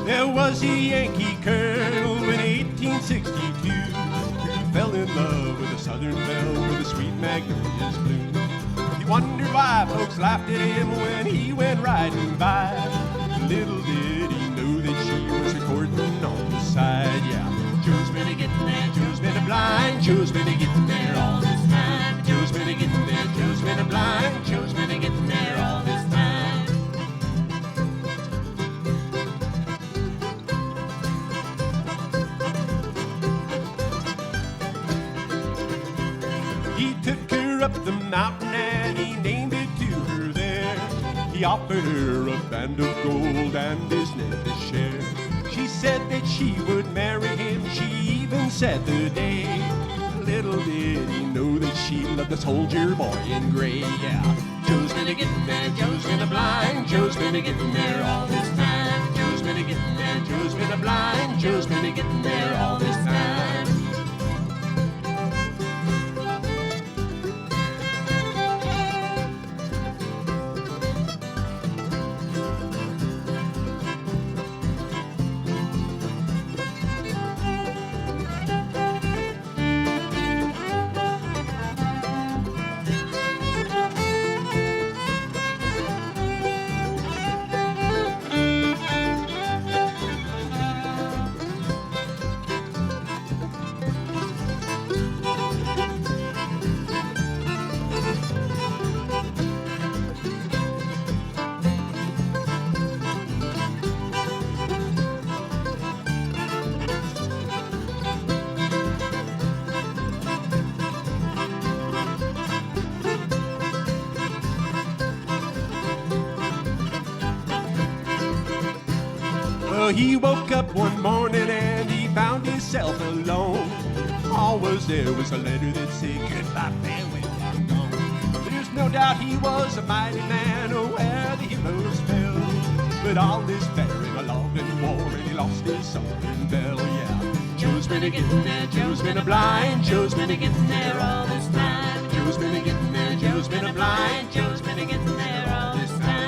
There was a Yankee colonel in 1862 who fell in love with a southern belle with a sweet magnolia's bloom. He wondered why folks laughed at him when he went riding by. Little did he know that she was recording on the side. Yeah, Joe's been a getting there, Joe's been a blind, Joe's been a getting there all this time. Joe's been a getting there, Joe's been a blind, Joe's been a getting there all this time. He took her up the mountain and he named it to her there. He offered her a band of gold and his nephew's share. She said that she would marry him, she even said the day. Little did he know that she loved the soldier boy in gray. Yeah, Joe's been a getting there, Joe's been a blind, Joe's been a getting there all this time. Joe's been a getting there, Joe's been a blind, Joe's been a getting there all this time. Well, he woke up one morning and he found himself alone. All was there was a letter that said, "Goodbye, farewell, I'm gone." There's no doubt he was a mighty man, oh, where the heroes fell. But all this better in a long and war, and he lost his southern belle, yeah. Joe's been a getting there, Joe's been a blind, Joe's been a getting there all this time. Joe's been a getting there, Joe's been a blind, Joe's been a getting there all this time.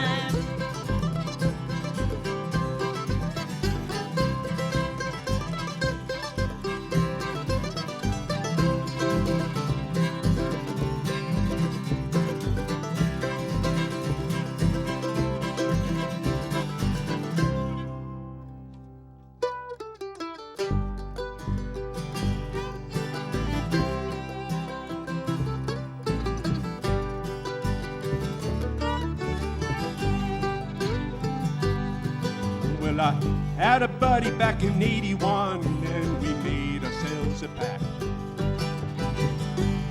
Well, I had a buddy back in '81 and we made ourselves a pact.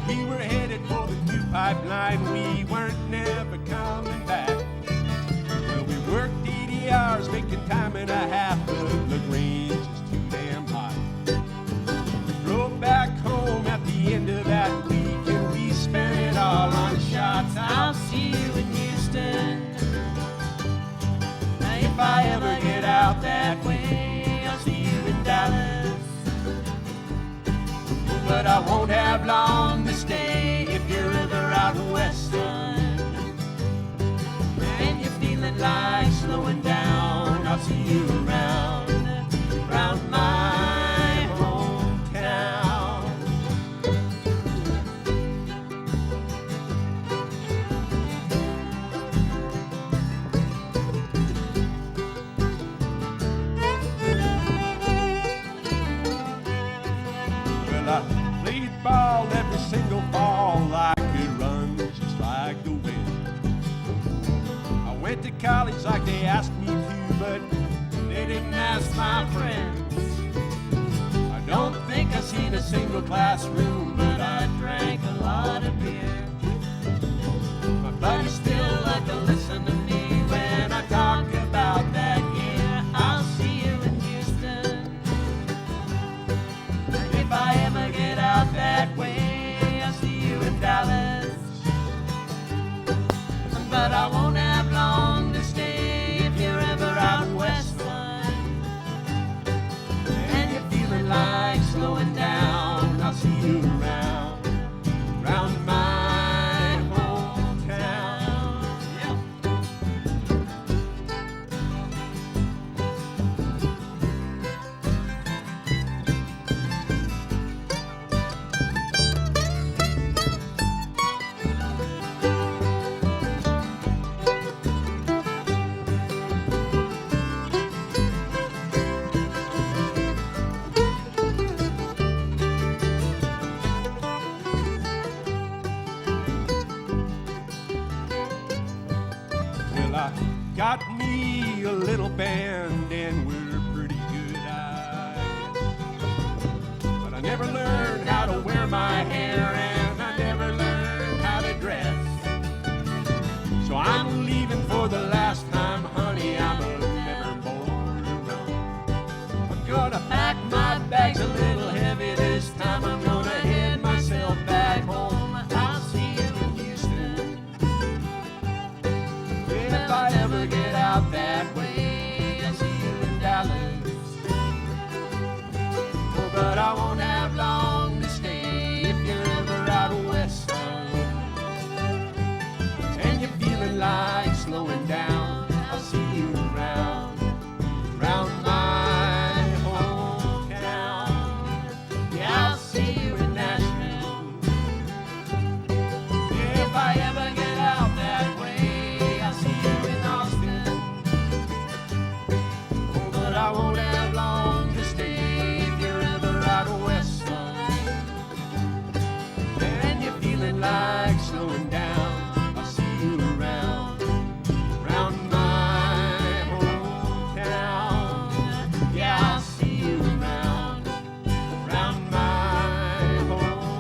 We were headed for the new pipeline, we weren't never coming back. Well, we worked 80 hours making time and a half, but the range is too damn hot. Drove back home at the end of that week and we spent it all on shots. I'll see you in Houston. If I ever get out that way, I'll see you in Dallas. But I won't have long to stay if you're ever out west, son. And you're feeling like slowing down, I'll see you around my hometown. I played ball every single fall. I could run just like the wind. I went to college like they asked me to, but they didn't ask my friends. I don't think I seen a single classroom, but I drank a lot of beer. My buddies still like to listen to me when I talk about that year. I'll see you in Houston. If I ever get out that way, I'll see you in Dallas. But I won't have long to stay if you're ever out west, son. And you're feeling like slowing down, I'll see you around my Well, I got me a little band and we're pretty good, I guess. But I never learned how to wear my hair and I never learned how to dress. So I'm leaving for the last time, honey, I'm never more around. I'm gonna pack my bags a little heavy this time. I'm gonna head myself back home. I'll see you in Houston. If I ever get out that way, I'll see you in Dallas. Oh, but I won't have long to stay if you're ever out west, son. And you're feeling like slowing down, I'll see you around my hometown. Yeah, I'll see you in Nashville. If I ever get out that way, I'll see you in Austin. Oh, but I won't have long to stay if you're ever out west, son. And you're feeling like slowing down, I'll see you around my hometown. Yeah, I'll see you around my hometown.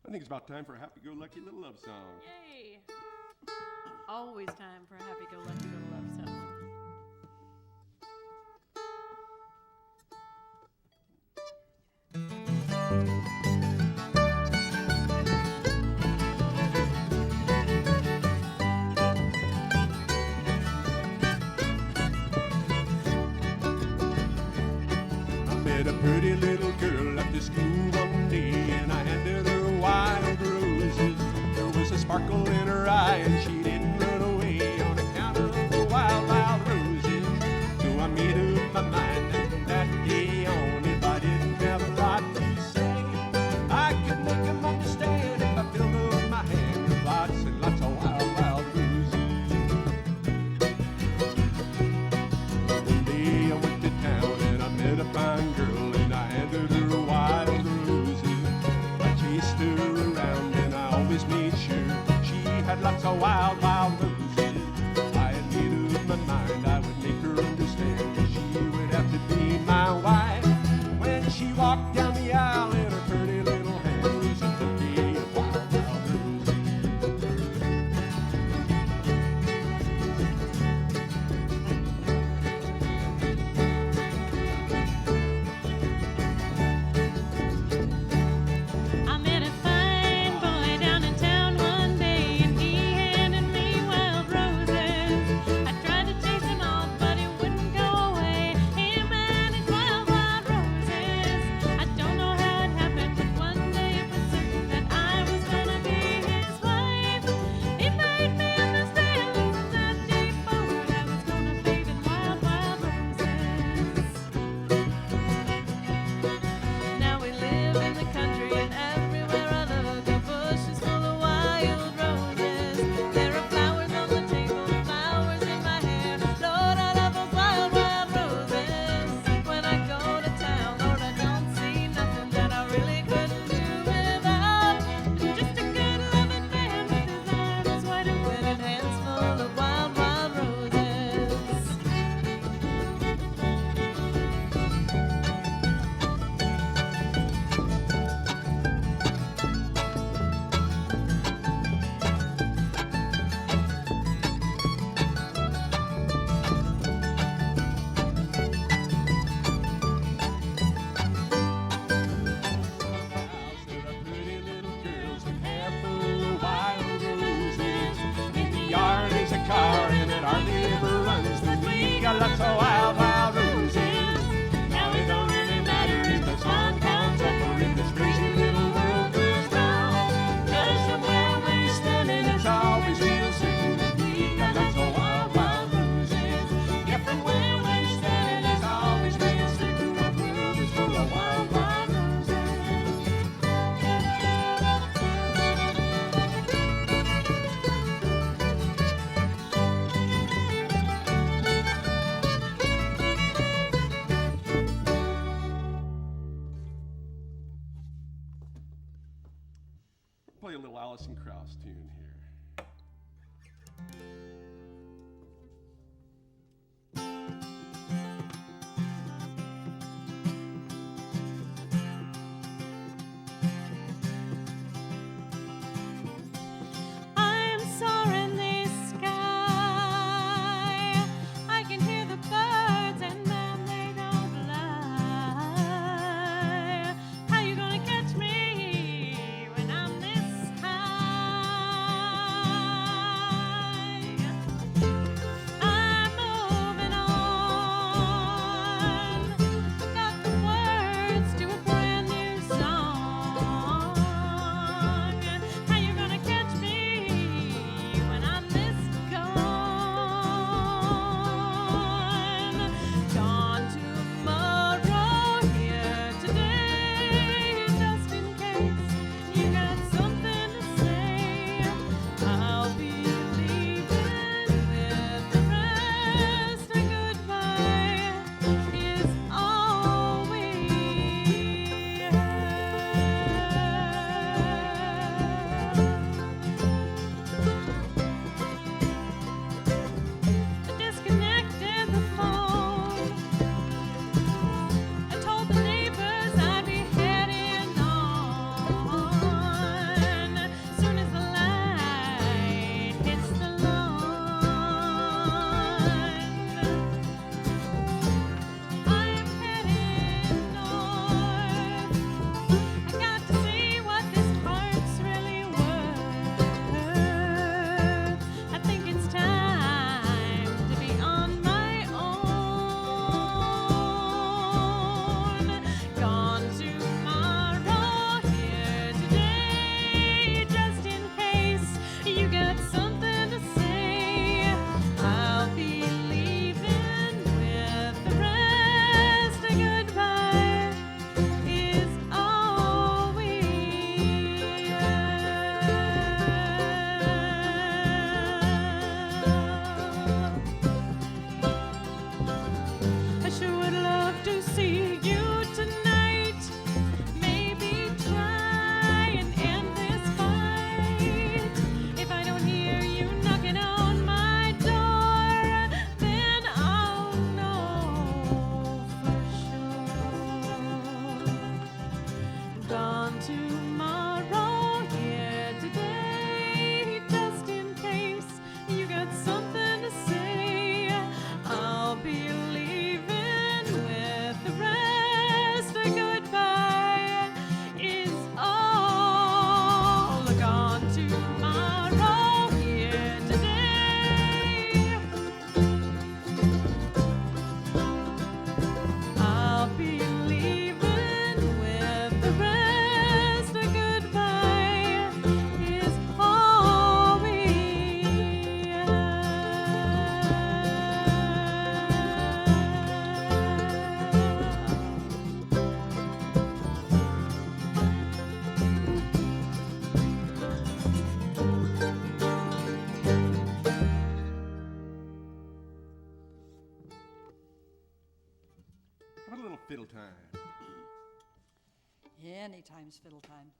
I think it's about time for a happy-go-lucky little love song. Yay! Always time for a happy-go-lucky little love song. I met a pretty little girl at the school one day, and I handed her wild roses. There was a sparkle in her eye, and she didn't run away on account of the wild, wild roses. So I made up my mind, and from that day on, if I didn't have a lot to say, I could make 'em understand if I filled up my hand with lots and lots of wild, wild roses. One day I went to town and I met a fine girl, and I handed her wild roses. I chased her around and I always made sure she had lots of wild, wild roses. I had made up my mind I would make her understand that she would have to be my wife. When she walked down the aisle in her pretty little hand was a bouquet of wild, wild roses. I met a fine boy down in town one day, and he handed me Corvallis tune here. I'm soaring this sky. I can hear the birds and then they don't fly. How you gonna catch me when I'm this high? I'm moving on. I've got the words to a brand new song. How you gonna catch me when I'm this gone? Gone tomorrow, here today, just in case you got something to say. I'll be leaving with the rest. A goodbye is all we have. I disconnected the phone. I told the neighbors I'd be heading on. Soon as the light hits the lawn, I'm heading north. I got to see what this heart's really worth. I think it's time to be on my own. Gone tomorrow, here today, just in case you got something to say. I'll be leaving with the rest. A goodbye is all we have. I sure would love to see you tonight. Maybe try and end this fight. If I don't hear you knocking on my door, then I'll know for sure. Gone tomorrow, here today, just in case you got something to say. I'll be leaving with the rest. A goodbye is all. Gone tomorrow, here today. I'll be leaving with the rest. A goodbye is all we What a little fiddle time. Anytime's fiddle time.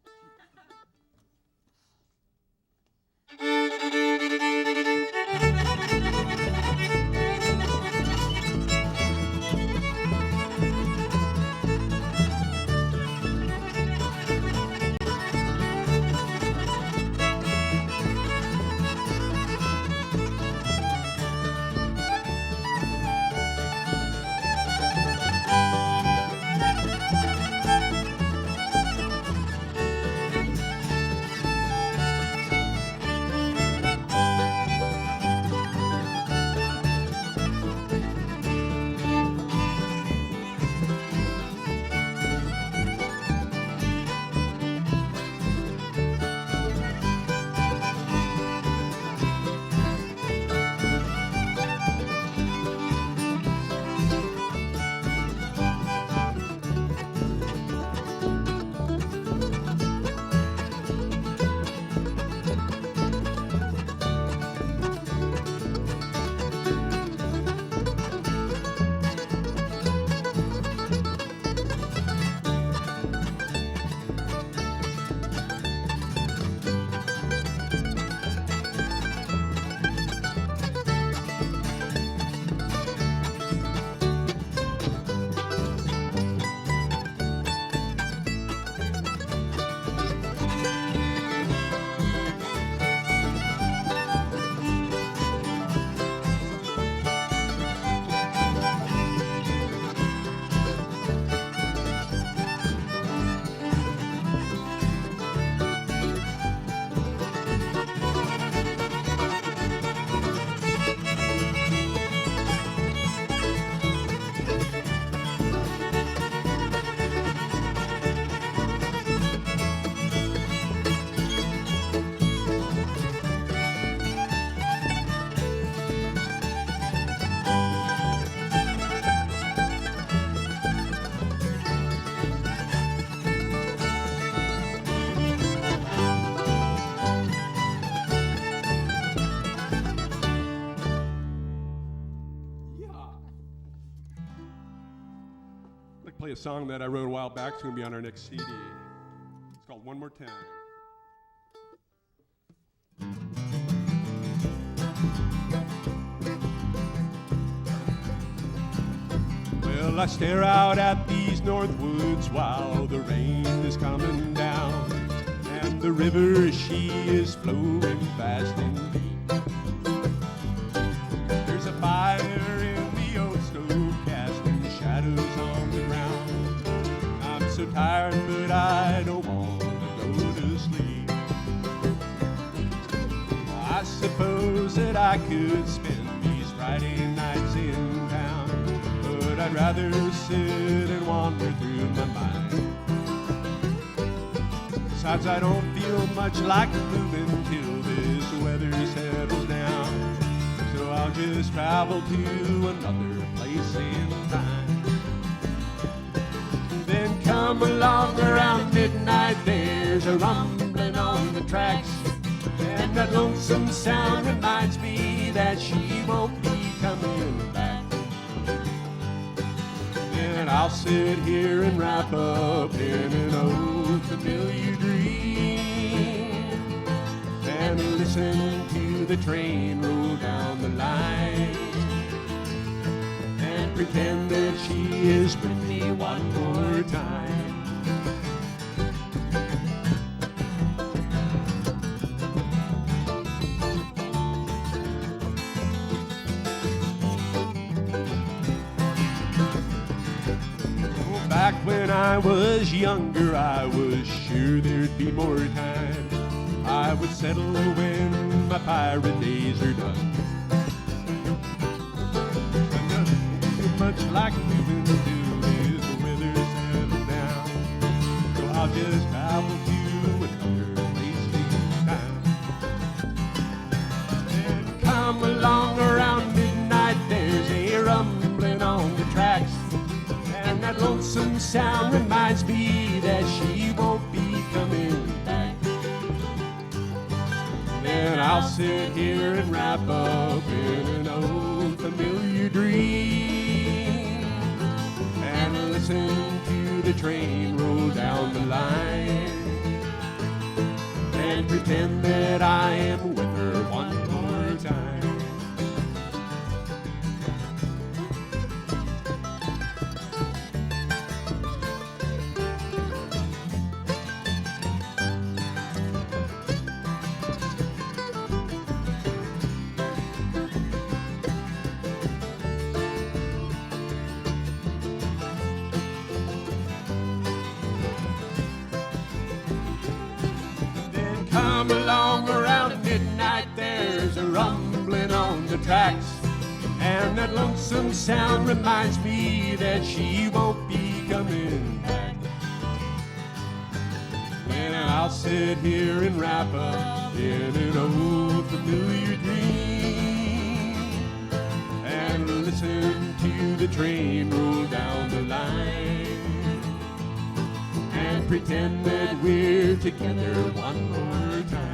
Play a song that I wrote a while back. It's going to be on our next CD. It's called One More Time. Well, I stare out at these north woods while the rain is coming down, and the river, she is flowing fast and deep. There's a fire in the old stove casting shadows on the ground. I'm so tired, but I don't want to go to sleep. I suppose that I could spend these Friday nights in town, but I'd rather sit and wander through my mind. Besides, I don't feel much like moving till this weather settles down, so I'll just travel to another place in time. Then come along around midnight, there's a rumbling on the tracks, and that lonesome sound reminds me that she won't be coming back. And I'll sit here and wrap up in an old familiar dream, and listen to the train roll down the line, and pretend that she is with me one more time. Back when I was younger, I was sure there'd be more time. I would settle when my pirate days are done. I'm not too much like moving till this weather settles down, so I'll just travel to another place in time. And come along around midnight, there's a rumbling on the tracks, and that lonesome sound reminds me that she won't be coming back. Then I'll sit here and wrap up in an old familiar dream, and listen to the train roll down the line, and pretend that I am with her one more time. Come along around midnight, there's a rumbling on the tracks, and that lonesome sound reminds me that she won't be coming back. And I'll sit here and wrap up in an old familiar dream, and listen to the train roll down the line, and pretend that we're together one more time.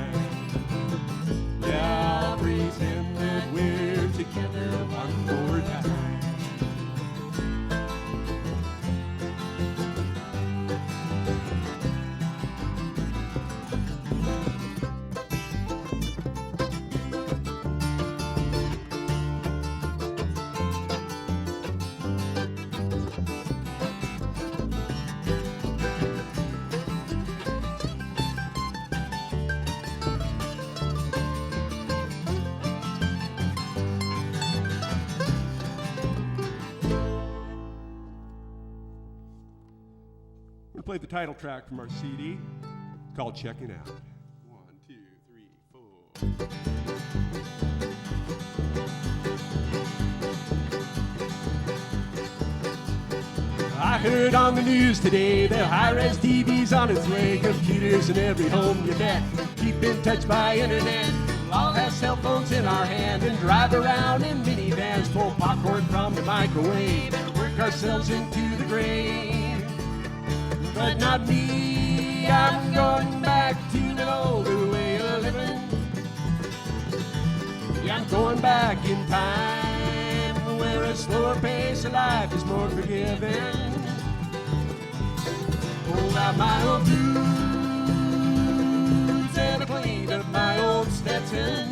Yeah, I'll pretend that we're together one more time. We'll play the title track from our CD called Checking Out. 1, 2, 3, 4. I heard on the news today that high-res TV's on its way, computers in every home you bet, keep in touch by internet. We'll all have cell phones in our hand and drive around in minivans, pull popcorn from the microwave and work ourselves into the grave. But not me, I'm going back to an older way of living. Yeah, I'm going back in time, where a slower pace of life is more forgiving. pulled out my old boots and I cleaned up my old Stetson.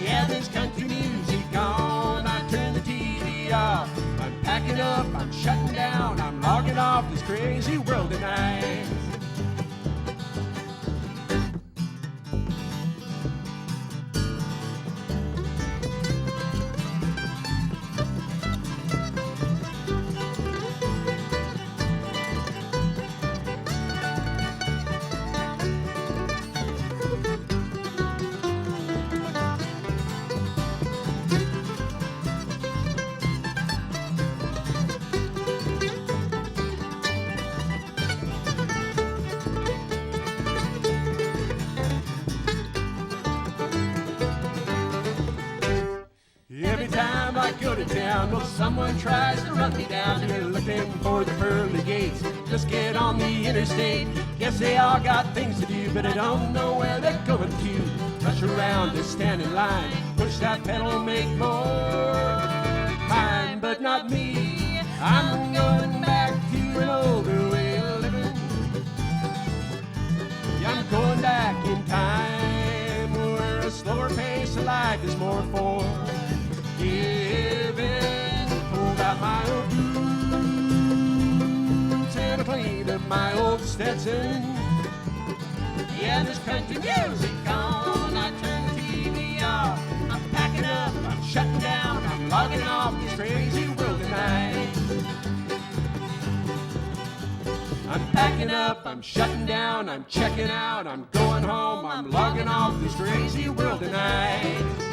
Yeah, there's country music on. I turn the TV off. I'm packing up, I'm shutting down, I'm logging off this crazy world tonight. Every time I go to town, well, someone tries to run me down. They're looking for the pearly gates. Just get on the interstate. Guess they all got things to do, but I don't know where they're going to. Rush around to stand in line, push that pedal, make more time, but not me. I'm going back to an older way of living. Yeah, I'm going back in time, where a slower pace of life is more for giving. Pulled out my old boots and I cleaned up my old Stetson. Yeah, there's country music on. I turn the TV off. I'm packing up, I'm shutting down, I'm logging off this crazy world tonight. I'm packing up, I'm shutting down, I'm checking out, I'm going home, I'm logging off this crazy world tonight.